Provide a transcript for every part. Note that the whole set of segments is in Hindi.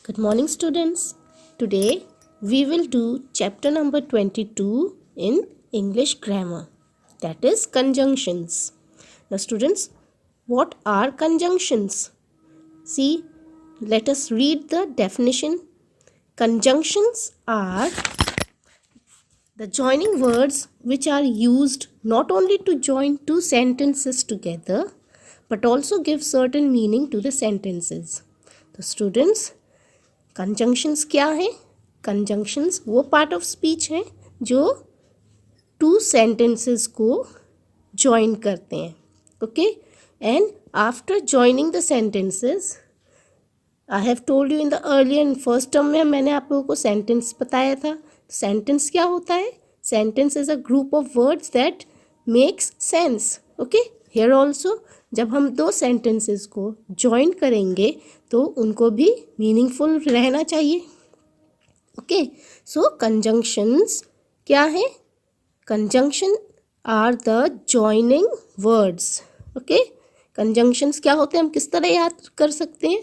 Good morning, students. Today we will do chapter number 22 in English grammar, that is conjunctions. Now, students, what are conjunctions? See, let us read the definition. Conjunctions are the joining words which are used not only to join two sentences together but also give certain meaning to the sentences. So, students, conjunctions क्या है? कंजंक्शंस वो पार्ट ऑफ स्पीच हैं जो टू सेंटेंसेस को जॉइन करते हैं. Okay, and after joining the sentences, I have told you in the earlier in first term में मैंने आप लोगों को सेंटेंस बताया था. सेंटेंस क्या होता है? Sentence is a group of words that makes sense. Okay, here also जब हम दो सेंटेंसेस को जॉइन करेंगे तो उनको भी मीनिंगफुल रहना चाहिए. ओके, सो कंजंक्शंस क्या है? Conjunction are the joining words. Okay, conjunctions क्या होते हैं? हम किस तरह याद कर सकते हैं,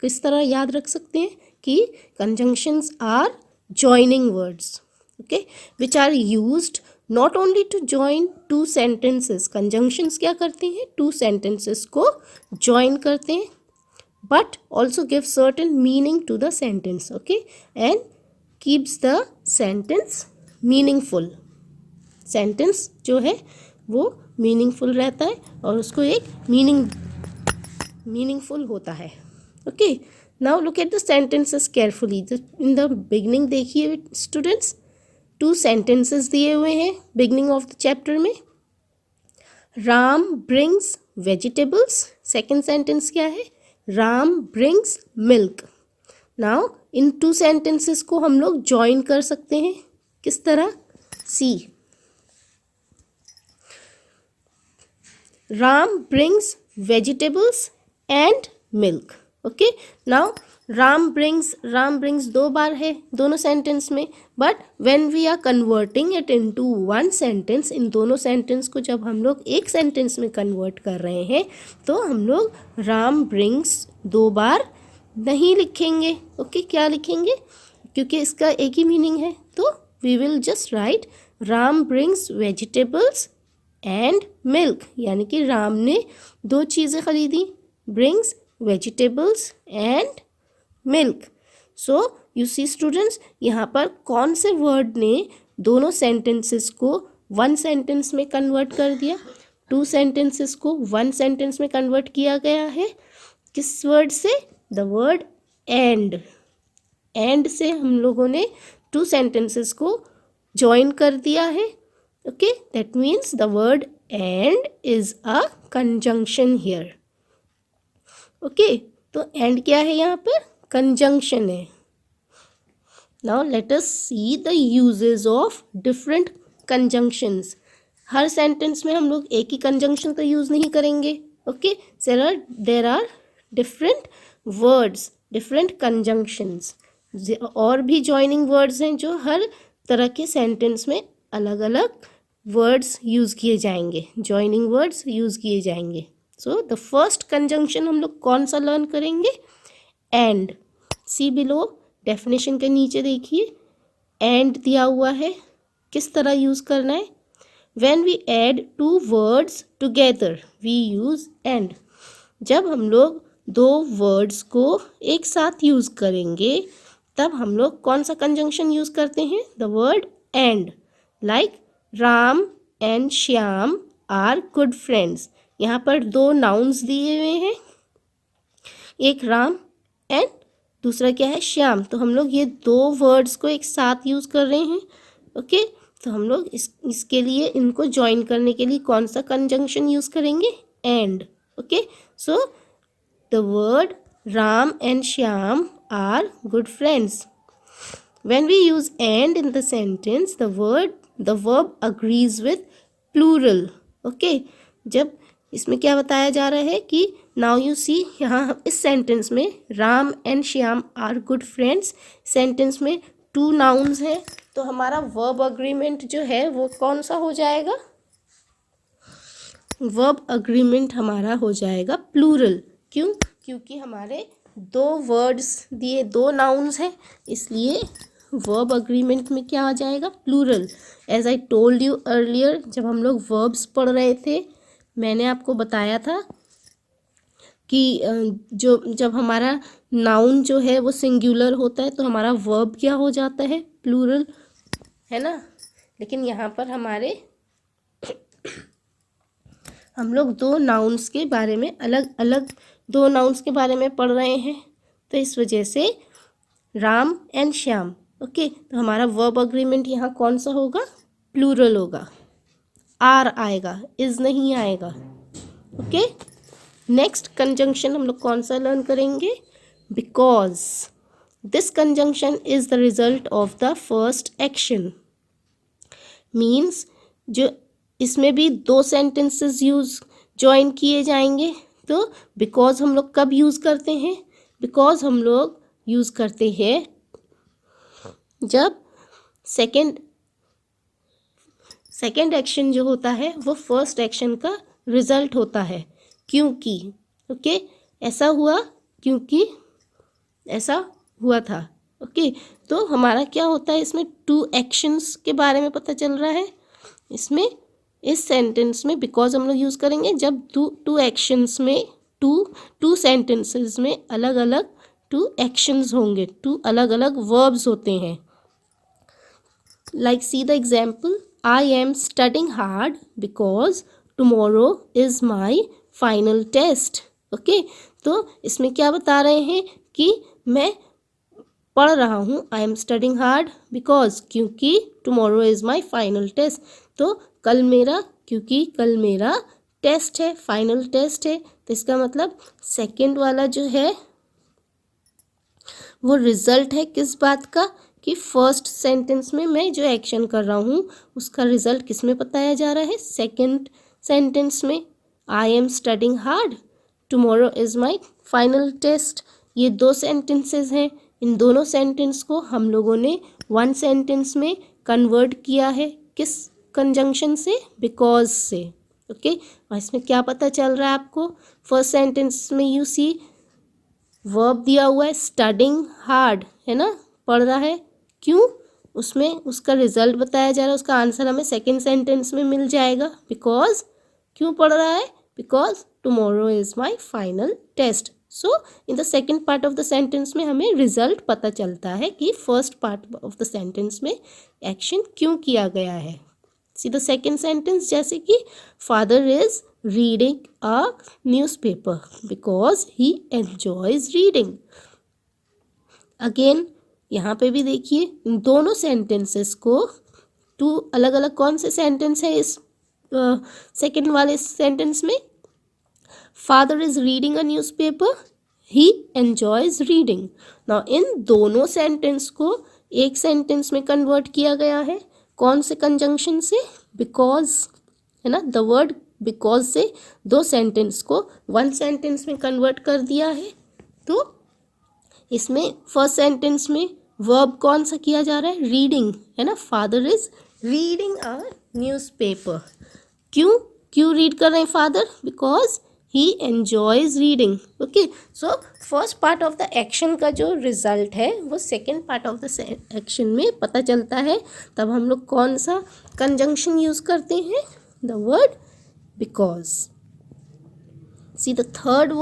किस तरह याद रख सकते हैं कि conjunctions are joining words, okay, which are used not only to join two sentences. Conjunctions क्या करते हैं? टू सेंटेंसेस को जॉइन करते हैं but also give certain meaning to the sentence, okay, and keeps the sentence meaningful. sentence जो है वो meaningful रहता है और उसको एक meaningful होता है. okay, now look at the sentences carefully. in the beginning देखिए students, two sentences दिए हुए हैं beginning of the chapter में. Ram brings vegetables. second sentence क्या है? Ram brings milk. Now in two sentences को हम लोग ज्वाइन कर सकते हैं. किस तरह? See, Ram brings vegetables and milk. Okay, now Ram brings दो बार है दोनों सेंटेंस में, but when we are converting it into one sentence, इन दोनों सेंटेंस को जब हम लोग एक सेंटेंस में कन्वर्ट कर रहे हैं तो हम लोग राम ब्रिंग्स दो बार नहीं लिखेंगे. ओके, क्या लिखेंगे? क्योंकि इसका एक ही मीनिंग है, तो we will just write Ram brings vegetables and milk, यानी कि राम ने दो चीज़ें खरीदी, brings vegetables and milk. So you see students, यहाँ पर कौन से वर्ड ने दोनों सेंटेंसेस को वन सेंटेंस में कन्वर्ट कर दिया? टू सेंटेंसेस को वन सेंटेंस में कन्वर्ट किया गया है. किस वर्ड से? The word and. एंड से हम लोगों ने टू सेंटेंसेस को जॉइन कर दिया है. Okay, that means the word and is a conjunction here. Okay, तो एंड क्या है यहाँ पर? कंजंक्शन है. Now let us see the uses of different conjunctions. Her sentence में हम लोग एक ही कंजंक्शन तो यूज़ नहीं करेंगे. Okay, there are different words, different conjunctions. और भी जॉइनिंग वर्ड्स हैं जो हर तरह के सेंटेंस में अलग अलग वर्ड्स यूज़ किए जाएंगे, जॉइनिंग वर्ड्स यूज़ किए जाएंगे. सो द फर्स्ट कंजंक्शन हम लोग कौन सा लर्न करेंगे? एंड. सी बिलो, डेफिनेशन के नीचे देखिए एंड दिया हुआ है. किस तरह यूज़ करना है? When we add two words together we use and. जब हम लोग दो वर्ड्स को एक साथ यूज़ करेंगे तब हम लोग कौन सा कंजंक्शन यूज़ करते हैं? The word and. Like Ram and Shyam are good friends. यहाँ पर दो नाउन्स दिए हुए हैं, एक राम एंड दूसरा क्या है? श्याम. तो हम लोग ये दो वर्ड्स को एक साथ यूज़ कर रहे हैं. ओके, तो हम लोग इसके लिए इनको ज्वाइन करने के लिए कौन सा कंजंक्शन यूज़ करेंगे? And. Okay, so the word Ram and Shyam are good friends. When we use and in the sentence the verb agrees with plural. Okay, जब इसमें क्या बताया जा रहा है कि नाउ यू सी, यहाँ इस सेंटेंस में Ram and Shyam are good friends, sentence में टू नाउन्स हैं, तो हमारा वर्ब अग्रीमेंट जो है वो कौन सा हो जाएगा? वर्ब अग्रीमेंट हमारा हो जाएगा प्लूरल. क्यों? क्योंकि हमारे दो वर्ड्स दिए, दो नाउन्स हैं, इसलिए वर्ब अग्रीमेंट में क्या आ जाएगा, plural. As I told you earlier, जब हम लोग वर्ब्स पढ़ रहे थे मैंने आपको बताया था कि जो जब हमारा नाउन जो है वो सिंगुलर होता है तो हमारा वर्ब क्या हो जाता है, प्लूरल, है ना। लेकिन यहाँ पर हम लोग दो नाउन्स के बारे में अलग अलग दो नाउन्स के बारे में पढ़ रहे हैं, तो इस वजह से राम एंड श्याम। ओके, तो हमारा वर्ब अग्रीमेंट यहाँ कौन सा होगा, प्लूरल होगा, आर आएगा, इज नहीं आएगा। ओके, नेक्स्ट कंजंक्शन हम लोग कौन सा लर्न करेंगे, because. This conjunction is the result of the first action. Means जो इसमें भी दो सेंटेंसेस ज्वाइन किए जाएंगे। तो बिकॉज हम लोग कब यूज़ करते हैं, बिकॉज हम लोग यूज़ करते हैं जब सेकेंड एक्शन जो होता है वो फर्स्ट एक्शन का रिजल्ट होता है, क्योंकि। ओके, ऐसा हुआ क्योंकि ऐसा हुआ था। ओके, तो हमारा क्या होता है, इसमें टू एक्शंस के बारे में पता चल रहा है। इसमें इस सेंटेंस में बिकॉज हम लोग यूज़ करेंगे जब टू एक्शंस में टू सेंटेंसेस में अलग अलग टू एक्शंस होंगे, टू अलग अलग वर्ब्स होते हैं। Like see the example, I am studying hard because tomorrow is my final test. Okay, तो इसमें क्या बता रहे हैं कि मैं पढ़ रहा हूँ, I am studying hard because, क्योंकि tomorrow is my final test, तो क्योंकि कल मेरा टेस्ट है, फाइनल टेस्ट है। तो इसका मतलब सेकंड वाला जो है वो रिजल्ट है किस बात का, कि फर्स्ट सेंटेंस में मैं जो एक्शन कर रहा हूँ उसका रिजल्ट किस में बताया जा रहा है, सेकंड सेंटेंस में। I am studying hard, tomorrow is my final test. ये दो सेंटेंसेस हैं, इन दोनों सेंटेंस को हम लोगों ने वन सेंटेंस में कन्वर्ट किया है, किस कंजंक्शन से, बिकॉज से। ओके, और इसमें क्या पता चल रहा है आपको, फर्स्ट सेंटेंस में यू सी वर्ब दिया हुआ है स्टडिंग हार्ड, है ना, पढ़ रहा है, क्यों, उसमें उसका रिजल्ट बताया जा रहा है, उसका आंसर हमें सेकंड सेंटेंस में मिल जाएगा, बिकॉज क्यों पढ़ रहा है, because tomorrow is my final test. So in the second part of the sentence में हमें रिजल्ट पता चलता है कि first part of the sentence में एक्शन क्यों किया गया है। सी द सेकेंड सेंटेंस, जैसे कि father is reading a newspaper because he enjoys reading. Again यहाँ पे भी देखिए दोनों सेंटेंसेस को टू अलग अलग कौन से सेंटेंस है इस सेकेंड वाले सेंटेंस में, father is reading a newspaper, he enjoys reading. Now in दोनों सेंटेंस को एक सेंटेंस में कन्वर्ट किया गया है, कौन से कंजंक्शन से, बिकॉज, है ना, द वर्ड बिकॉज से दो सेंटेंस को वन सेंटेंस में कन्वर्ट कर दिया है। तो इसमें फर्स्ट सेंटेंस में वर्ब कौन सा किया जा रहा है, रीडिंग, है ना, father is reading a newspaper. क्यों रीड कर रहे हैं father, because he enjoys reading. Okay, so first part of the action का जो रिजल्ट है वो second part of the action में पता चलता है, तब हम लोग कौन सा कंजंक्शन यूज़ करते हैं, the word because. See the third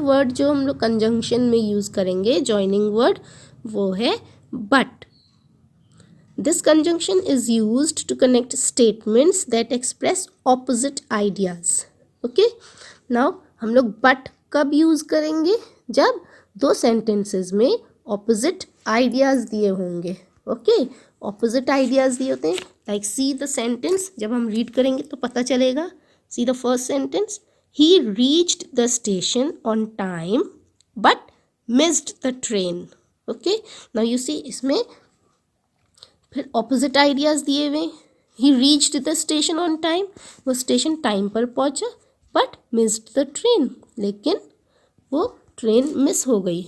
word जो हम लोग कंजंक्शन में यूज़ करेंगे, जॉइनिंग वर्ड, वो है but. This conjunction is used to connect statements that express opposite ideas. Okay, now हम लोग बट कब यूज़ करेंगे, जब दो सेंटेंसेस में ऑपोजिट आइडियाज़ दिए होंगे। ओके, ऑपोजिट आइडियाज़ दिए होते हैं, लाइक सी द सेंटेंस, जब हम रीड करेंगे तो पता चलेगा। See the first sentence, he reached the station on time but missed the train. Okay, now you see इसमें फिर ऑपोजिट आइडियाज़ दिए हुए, he reached the station on time, वो स्टेशन टाइम पर पहुंचा, बट मिस्ड द ट्रेन, लेकिन वो ट्रेन मिस हो गई।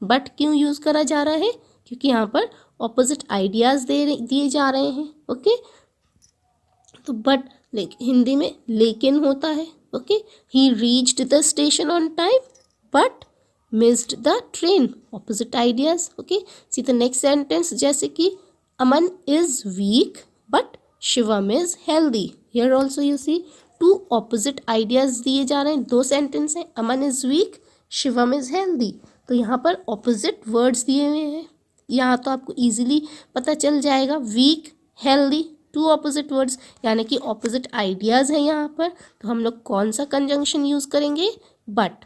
बट क्यों यूज़ करा जा रहा है, क्योंकि यहाँ पर ऑपोजिट आइडियाज़ दिए जा रहे हैं। ओके, तो बट हिंदी में लेकिन होता है। Okay, he reached the station on time but missed the train. Opposite ideas. Okay, see the next sentence. जैसे कि Aman is weak but Shivam is healthy. Here also you see two opposite ideas दिए जा रहे हैं. दो सेंटेंस हैं. Aman is weak, Shivam is healthy. तो यहाँ पर opposite words दिए हुए हैं. यहाँ तो आपको easily पता चल जाएगा. weak, healthy, two opposite words यानी कि ऑपोजिट आइडियाज़ हैं यहाँ पर. तो हम लोग कौन सा कंजंक्शन यूज़ करेंगे? But.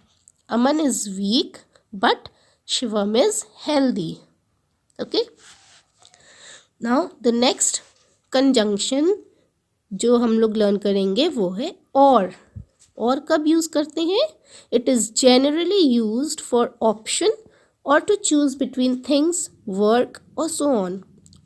Aman is week but Shivam is healthy. Okay, now the next conjunction जो हम लोग लर्न करेंगे वो है और. और कब यूज़ करते हैं? It is generally used for option or to choose between things, work और सो ऑन.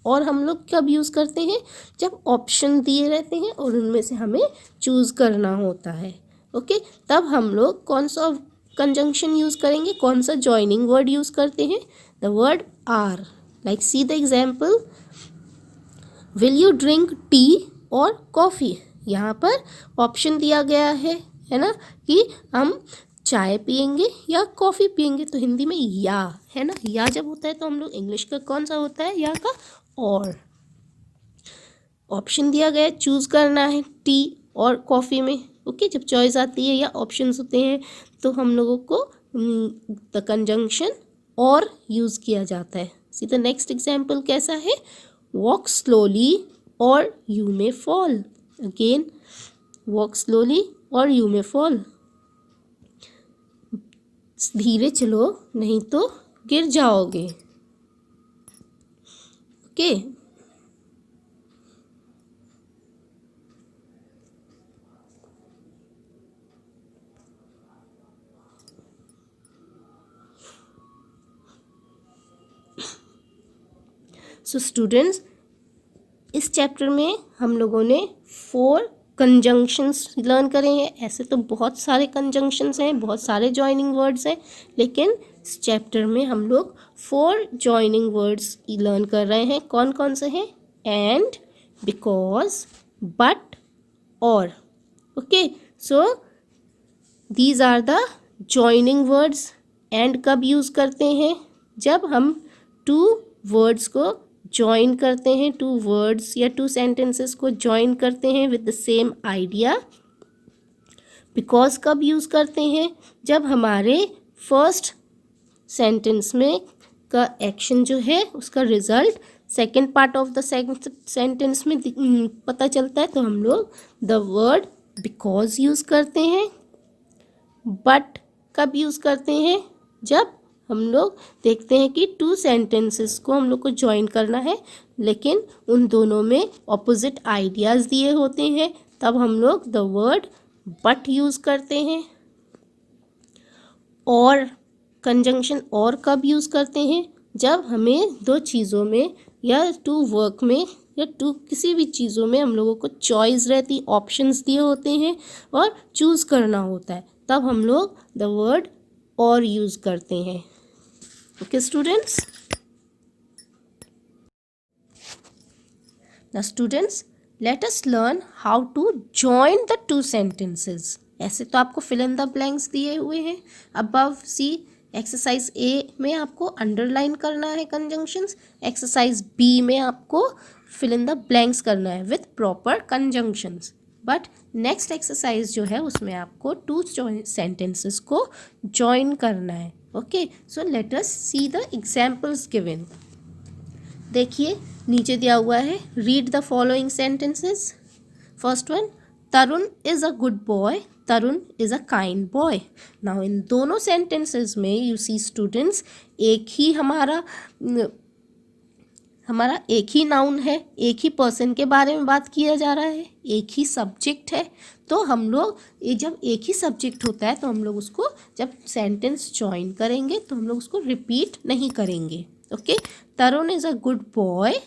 और हम लोग कब यूज़ करते हैं? जब ऑप्शन दिए रहते हैं और उनमें से हमें चूज़ करना होता है. ओके, तब हम लोग कौन सा कंजंक्शन यूज़ करेंगे? कौन सा जॉइनिंग वर्ड यूज़ करते हैं? The word or. Like see the example, will you drink tea or coffee. यहाँ पर ऑप्शन दिया गया है ना, कि हम चाय पियेंगे या कॉफ़ी पियेंगे. तो हिंदी में या है ना, या जब होता है तो हम लोग इंग्लिश का कौन सा होता है? या का और. ऑप्शन दिया गया, चूज़ करना है टी और कॉफ़ी में. ओके, जब चॉइस आती है या ऑप्शंस होते हैं तो हम लोगों को द कंजंक्शन और यूज़ किया जाता है. सी द नेक्स्ट एग्जाम्पल कैसा है? वॉक स्लोली और you may fall. Again, walk slowly और यू मे फॉल. धीरे चलो नहीं तो गिर जाओगे. ओके, सो स्टूडेंट्स, इस चैप्टर में हम लोगों ने 4 कंजंक्शंस लर्न करे हैं. ऐसे तो बहुत सारे कंजंक्शंस हैं, बहुत सारे जॉइनिंग वर्ड्स हैं, लेकिन इस चैप्टर में हम लोग 4 जॉइनिंग वर्ड्स लर्न कर रहे हैं. कौन कौन से हैं? And, because, but, or. Okay, so these are the joining words. And कब यूज़ करते हैं? जब हम 2 वर्ड्स को जॉइन करते हैं, 2 वर्ड्स या 2 सेंटेंसेस को जॉइन करते हैं with the same idea. Because कब यूज़ करते हैं? जब हमारे फर्स्ट सेंटेंस में का एक्शन जो है उसका result second part of the sentence में पता चलता है, तो हम लोग द वर्ड बिकॉज यूज़ करते हैं. बट कब यूज़ करते हैं? जब हम लोग देखते हैं कि 2 सेंटेंसेस को हम लोग को ज्वाइन करना है लेकिन उन दोनों में ऑपोजिट आइडियाज़ दिए होते हैं, तब हम लोग द वर्ड बट यूज़ करते हैं. और कंजंक्शन और कब यूज़ करते हैं? जब हमें 2 चीज़ों में या 2 वर्क में या 2 किसी भी चीज़ों में हम लोगों को चॉइस रहती, ऑप्शंस दिए होते हैं और चूज़ करना होता है, तब हम लोग द वर्ड और यूज़ करते हैं. Okay students, now students let us learn how to join the 2 sentences. ऐसे तो आपको fill in the blanks दिए हुए हैं. above see एक्सरसाइज ए में आपको अंडरलाइन करना है कंजंक्शंस, एक्सरसाइज बी में आपको fill in the blanks करना है with proper conjunctions. But next exercise जो है उसमें आपको 2 सेंटेंसेस को जॉइन करना है. Okay, so let us see the examples given. देखिए नीचे दिया हुआ है, read the following sentences. First one, Tarun is a good boy, Tarun is a kind boy. Now in दोनों सेंटेंसेस में यू सी स्टूडेंट्स, एक ही हमारा एक ही नाउन है, एक ही पर्सन के बारे में बात किया जा रहा है, एक ही सब्जेक्ट है. तो हम लोग जब एक ही सब्जेक्ट होता है तो हम लोग उसको जब सेंटेंस जॉइन करेंगे तो हम लोग उसको रिपीट नहीं करेंगे. Okay, Tarun is a good boy,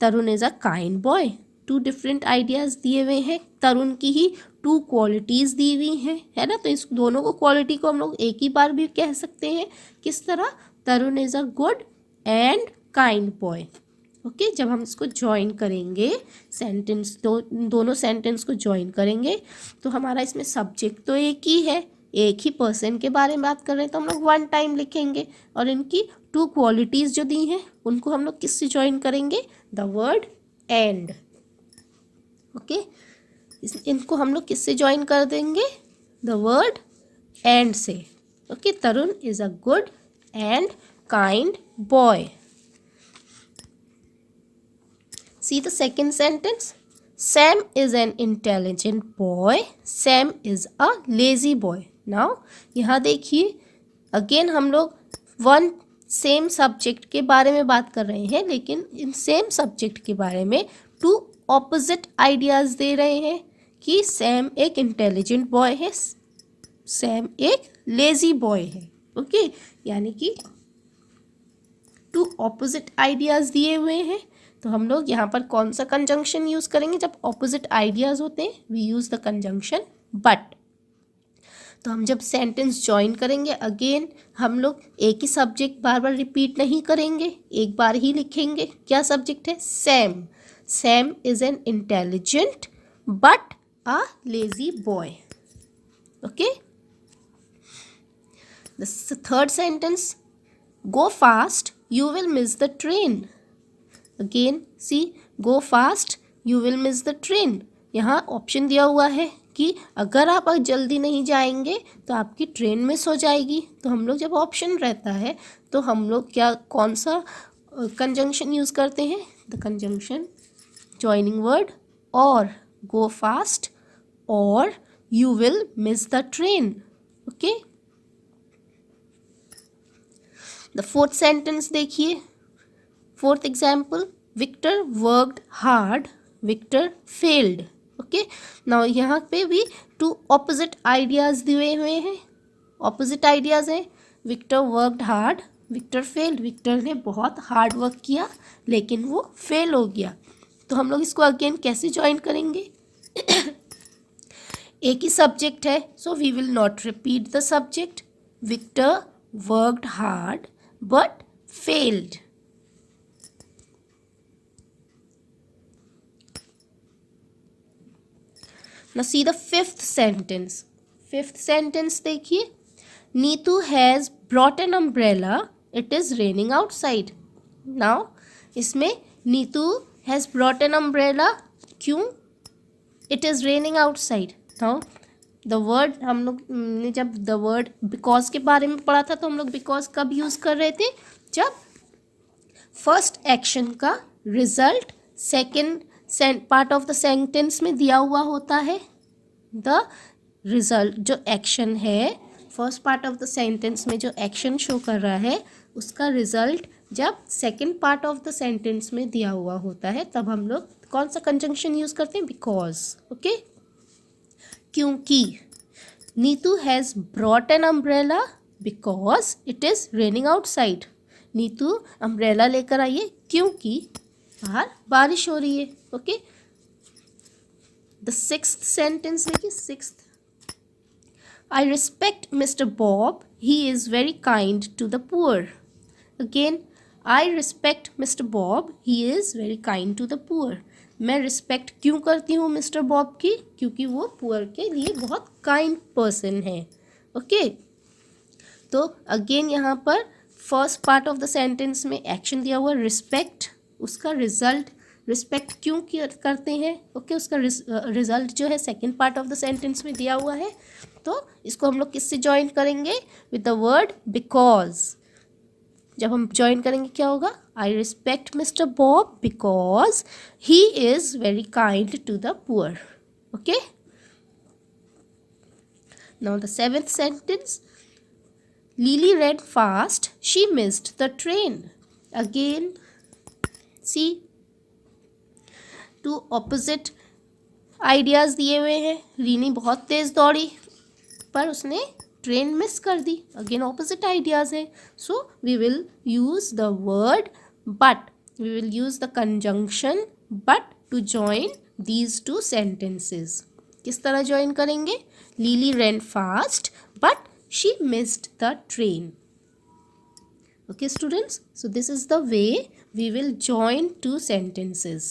Tarun is a kind boy. 2 different ideas दिए हुए हैं, तरुण की ही 2 क्वालिटीज़ दी हुई हैं, है ना. तो इस दोनों को क्वालिटी को हम लोग एक ही बार भी कह सकते हैं. किस तरह? Tarun is a good and kind boy. Okay, जब हम इसको ज्वाइन करेंगे सेंटेंस, दोनों सेंटेंस को ज्वाइन करेंगे तो हमारा इसमें सब्जेक्ट तो एक ही है, एक ही पर्सन के बारे में बात कर रहे हैं तो हम लोग वन टाइम लिखेंगे, और इनकी टू क्वालिटीज़ जो दी हैं उनको हम लोग किससे ज्वाइन करेंगे, द वर्ड एंड। ओके, इनको हम लोग किससे ज्वाइन कर देंगे, द वर्ड एंड से। Okay, Tarun is a good and kind boy. See the second sentence. Sam is an intelligent boy. Sam is a lazy boy. Now यहाँ देखिए अगेन हम लोग वन सेम सब्जेक्ट के बारे में बात कर रहे हैं, लेकिन इन सेम सब्जेक्ट के बारे में टू ऑपोजिट आइडियाज दे रहे हैं कि सैम एक इंटेलिजेंट बॉय है, सैम एक लेजी बॉय है। ओके, यानी कि टू ऑपोजिट आइडियाज दिए हुए हैं, तो हम लोग यहाँ पर कौन सा कंजंक्शन यूज़ करेंगे, जब ऑपोजिट आइडियाज़ होते हैं we use the conjunction but. तो हम जब सेंटेंस ज्वाइन करेंगे अगेन हम लोग एक ही सब्जेक्ट बार बार रिपीट नहीं करेंगे, एक बार ही लिखेंगे। क्या सब्जेक्ट है, Sam. Sam is an intelligent but a lazy boy. Okay, the third sentence, go fast you will miss the train. Again see, go fast you will miss the train. यहाँ ऑप्शन दिया हुआ है कि अगर आप जल्दी नहीं जाएंगे तो आपकी ट्रेन मिस हो जाएगी। तो हम लोग जब ऑप्शन रहता है तो हम लोग क्या कौन सा कंजंक्शन यूज़ करते हैं, the conjunction joining word or, go fast or you will miss the train. Okay, the fourth sentence देखिए, fourth example, Victor worked hard Victor failed. Okay, now यहाँ पे भी टू ऑपोजिट आइडियाज़ दिए हुए हैं, ऑपोजिट आइडियाज़ हैं, Victor worked hard Victor failed. Victor ने बहुत हार्ड वर्क किया लेकिन वो फेल हो गया। तो हम लोग इसको अगेन कैसे ज्वाइन करेंगे एक ही सब्जेक्ट है, so we will not repeat the subject, Victor worked hard but failed. Now see the fifth sentence. Fifth sentence देखिए, Neetu has brought an umbrella. It is raining outside. Now इसमें Neetu has brought an umbrella. क्यों? It is raining outside. Now the word हम लोग ने जब the word because के बारे में पढ़ा था तो हम लोग because कब यूज़ कर रहे थे, जब फर्स्ट एक्शन का result second part of the sentence में दिया हुआ होता है। द रिजल्ट जो एक्शन है first part of the sentence में जो एक्शन शो कर रहा है उसका रिजल्ट जब second part of the sentence में दिया हुआ होता है तब हम लोग कौन सा कंजंक्शन यूज़ करते हैं, बिकॉज। ओके, क्योंकि Neetu has brought an umbrella because it is raining outside. Neetu umbrella लेकर आई है क्योंकि बाहर बारिश हो रही है। ओके, द सिक्स्थ सेंटेंस देखिए, sixth, I respect mister Bob, he is very kind to the poor. Again, I respect mister Bob, he is very kind to the poor. मैं रिस्पेक्ट क्यों करती हूँ मिस्टर बॉब की, क्योंकि वो पुअर के लिए बहुत काइंड पर्सन है। ओके, तो अगेन यहाँ पर first part of the sentence में एक्शन दिया हुआ रिस्पेक्ट, उसका रिजल्ट रिस्पेक्ट क्यों करते हैं। ओके, उसका रिजल्ट जो है second part of the sentence में दिया हुआ है, तो इसको हम लोग किससे ज्वाइन करेंगे, विद द वर्ड बिकॉज। जब हम ज्वाइन करेंगे क्या होगा, I respect mister Bob because he is very kind to the poor. Okay, now the seventh sentence, Lily ran fast, she missed the train. Again, see, two opposite ideas दिए हुए हैं। लीनी बहुत तेज़ दौड़ी पर उसने ट्रेन मिस कर दी। अगेन ऑपोजिट आइडियाज़ है, so we will use the word but, we will use the conjunction but to join these two sentences. किस तरह ज्वाइन करेंगे, Lily ran fast but she missed the train. Okay students, so this is the way we will join two sentences.